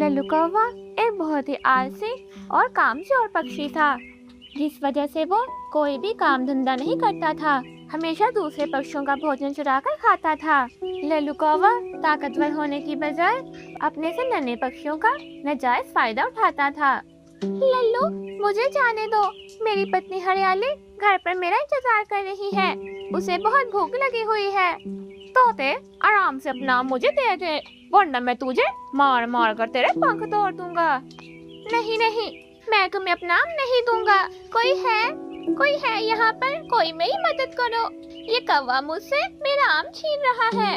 लल्लू कौवा एक बहुत ही आलसी और कामचोर पक्षी था, जिस वजह से वो कोई भी काम धंधा नहीं करता था। हमेशा दूसरे पक्षियों का भोजन चुरा कर खाता था। लल्लू कौवा ताकतवर होने की बजाय अपने से नन्हे पक्षियों का नाजायज फायदा उठाता था। लल्लू, मुझे जाने दो। मेरी पत्नी हरियाली घर पर मेरा इंतजार कर रही है। उसे बहुत भूख लगी हुई है। तोते, आराम से अपना मुझे दे दे, वरना मैं तुझे मार मार कर तेरे पंख तोड़ दूंगा। नहीं नहीं, मैं तुम्हें अपना आम नहीं दूंगा। कोई है यहाँ पर? कोई मेरी मदद करो। ये कौवा मुझसे मेरा आम छीन रहा है।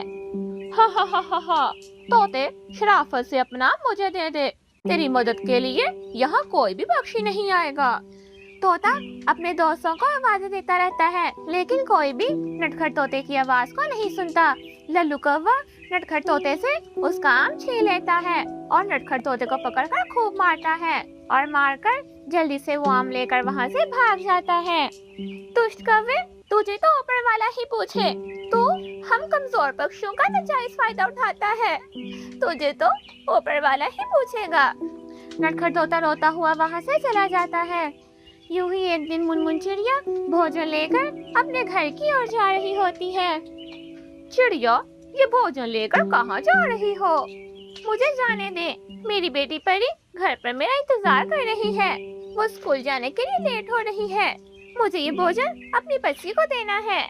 हा हा हा हा हा। तोते, शराफत से अपना आम मुझे दे दे। तेरी मदद के लिए यहाँ कोई भी पक्षी नहीं आएगा। तोता अपने दोस्तों को आवाजें देता रहता है, लेकिन कोई भी नटखट तोते की आवाज को नहीं सुनता। लल्लू कौवा नटखट तोते से उसका आम छीन लेता है और नटखट तोते को पकड़कर खूब मारता है और मारकर जल्दी से वो आम लेकर वहाँ से भाग जाता है। दुष्ट कौवे, तुझे तो ऊपर वाला ही पूछे। तू हम कमजोर पक्षियों का नाजायज फायदा उठाता है। तुझे तो ऊपर वाला ही पूछेगा। नटखट तोता रोता हुआ वहाँ से चला जाता है। यूं ही एक दिन मुनमुन चिड़िया भोजन लेकर अपने घर की ओर जा रही होती है। चिड़िया, ये भोजन लेकर कहाँ जा रही हो? मुझे जाने दे। मेरी बेटी परी घर पर मेरा इंतजार कर रही है। वो स्कूल जाने के लिए लेट हो रही है। मुझे ये भोजन अपनी बच्ची को देना है।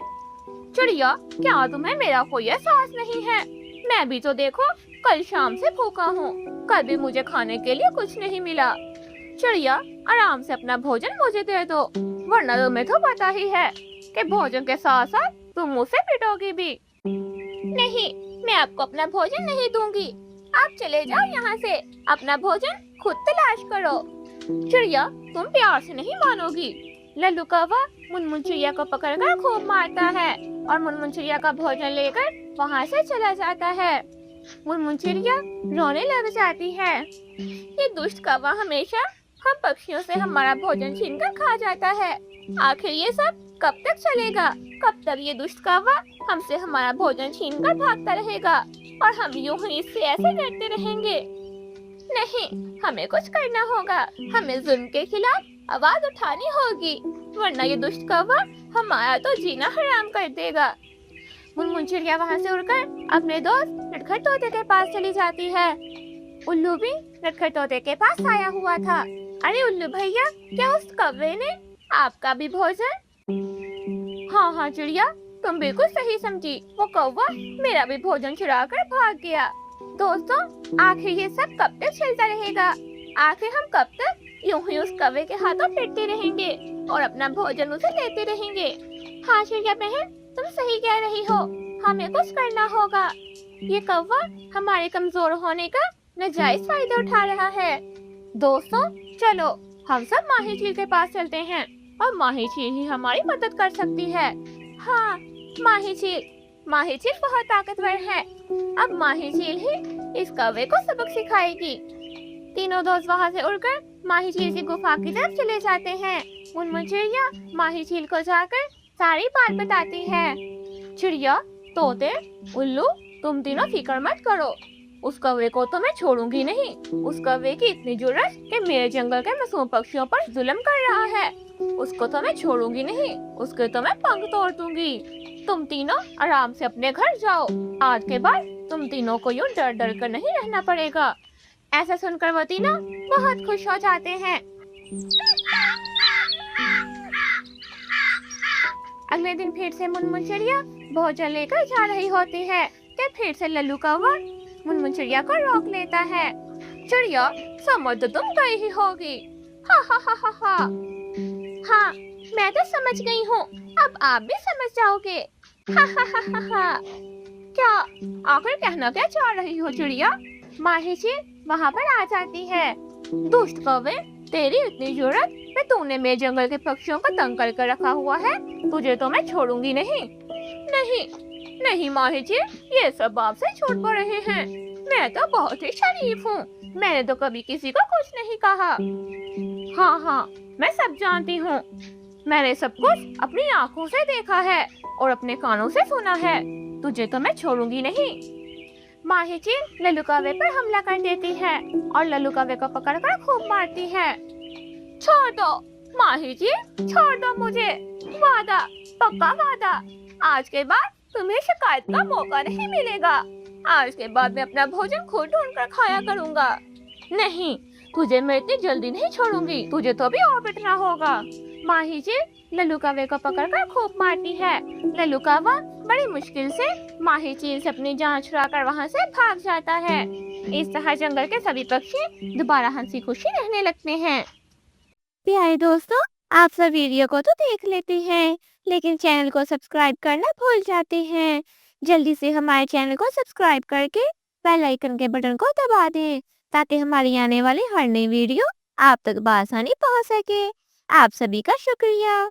चिड़िया, क्या तुम्हें मेरा कोई एहसास नहीं है? मैं भी तो देखो कल शाम से भूखा हूँ। कल भी मुझे खाने के लिए कुछ नहीं मिला। चिड़िया, आराम से अपना भोजन मुझे दे दो, वरना तुम्हें तो पता ही है कि भोजन के साथ साथ तुम मुझसे पिटोगी भी। नहीं, मैं आपको अपना भोजन नहीं दूंगी। आप चले जाओ यहाँ से। अपना भोजन खुद तलाश करो। चिड़िया, तुम प्यार से नहीं मानोगी। लल्लू कौवा मुनमुन चिड़िया को पकड़कर खूब मारता है और मुनमुन चिड़िया का भोजन लेकर वहाँ से चला जाता है। मुनमुन चिड़िया रोने लग जाती है। ये दुष्ट कौवा हमेशा हम पक्षियों से हमारा भोजन छीनकर खा जाता है। आखिर ये सब कब तक चलेगा? कब तक ये दुष्ट कौवा हमसे हमारा भोजन छीनकर भागता रहेगा और हम यूं ही इससे ऐसे करते रहेंगे? नहीं, हमें कुछ करना होगा। हमें जुल्म के खिलाफ आवाज उठानी होगी, वरना ये दुष्ट कौवा हमारा तो जीना हराम कर देगा। मुनमुन चिड़िया वहाँ से उड़कर अपने दोस्त नटखट तोते के पास चली जाती है। उल्लू भी नटखट तोते के पास आया हुआ था। अरे उल्लू भैया, क्या उस कौवे ने आपका भी भोजन? हाँ हाँ चिड़िया, तुम बिल्कुल सही समझी। वो कौवा मेरा भी भोजन चुरा कर भाग गया। दोस्तों, आखिर ये सब कब तक चलता रहेगा? आखिर हम कब तक यूं ही उस कौवे के हाथों पिटते रहेंगे और अपना भोजन उसे लेते रहेंगे? हाँ चिड़िया बहन, तुम सही कह रही हो। हमें कुछ करना होगा। ये कौवा हमारे कमजोर होने का नाजायज फायदा उठा रहा है। दोस्तों, चलो हम सब माही झील के पास चलते हैं और माही झील ही हमारी मदद कर सकती है। हाँ, माही झील बहुत ताकतवर है। अब माही झील ही इस कौवे को सबक सिखाएगी। तीनों दोस्त वहाँ से उड़कर माही झील की गुफा की तरफ चले जाते हैं। मुनमुन चिड़िया माही झील को जाकर सारी बात बताती है। चिड़िया, तोते, उल्लू, तुम तीनों फिक्र मत करो। उस कौवे को तो मैं छोड़ूंगी नहीं। उस कौवे की इतनी जुर्रत कि मेरे जंगल के मासूम पक्षियों पर जुल्म कर रहा है। उसको तो मैं छोड़ूंगी नहीं। उसके तो मैं पंख तोड़ दूंगी। तुम तीनों आराम से अपने घर जाओ। आज के बाद तुम तीनों को यूं डर डर कर नहीं रहना पड़ेगा। ऐसा सुनकर वो तीनों बहुत खुश हो जाते हैं। अगले दिन फिर से मुनमुन चिड़िया भोजन लेकर जा रही होती है कि फिर से लल्लू कौवा मुनमुन चिड़िया को रोक लेता है। चिड़िया, समझ तो तुम गई ही होगी। हा हा हा हा हा। हाँ, मैं तो समझ गई हूँ। अब आप भी समझ जाओगे। हा हा हा हा हा। क्या आखिर कहना क्या चाह रही हो चिड़िया? माही झील वहाँ पर आ जाती है। दुष्ट कौवे, तेरी इतनी जुर्रत कि तूने मेरे जंगल के पक्षियों को तंग करके रखा हुआ है। तुझे तो मैं छोड़ूंगी नहीं। नहीं नहीं माही झील, ये सब आपसे छूट पड़ रहे हैं। मैं तो बहुत ही शरीफ हूँ। मैंने तो कभी किसी को कुछ नहीं कहा। हाँ हाँ, मैं सब जानती हूँ। मैंने सब कुछ अपनी आँखों से देखा है और अपने कानों से सुना है। तुझे तो मैं छोड़ूंगी नहीं। माही चील लल्लू कौवे पर हमला कर देती है और लल्लू कौवे को पकड़कर खूब मारती है। छोड़ दो माही जी, छोड़ दो मुझे। वादा, पक्का वादा, आज के बाद तुम्हें शिकायत का मौका नहीं मिलेगा। आज के बाद मैं अपना भोजन खुद ढूंढ कर खाया करूंगा। नहीं, तुझे मैं इतनी जल्दी नहीं छोड़ूंगी, तुझे तो अभी और पिटना होगा। माही जी लल्लू कौवे को पकड़कर खूब मारती है। लल्लू कौवा बड़ी मुश्किल से माही चील से अपनी जान छुड़ाकर वहां से भाग जाता है। इस तरह जंगल के सभी पक्षी दोबारा हंसी खुशी रहने लगते हैं। प्यारे दोस्तों, आप सब वीडियो को तो देख लेते हैं, लेकिन चैनल को सब्सक्राइब करना भूल जाते हैं। जल्दी से हमारे चैनल को सब्सक्राइब करके बेल आइकन के बटन को दबा दें, ताकि हमारी आने वाली हर नई वीडियो आप तक बआसानी पहुंच सके। आप सभी का शुक्रिया।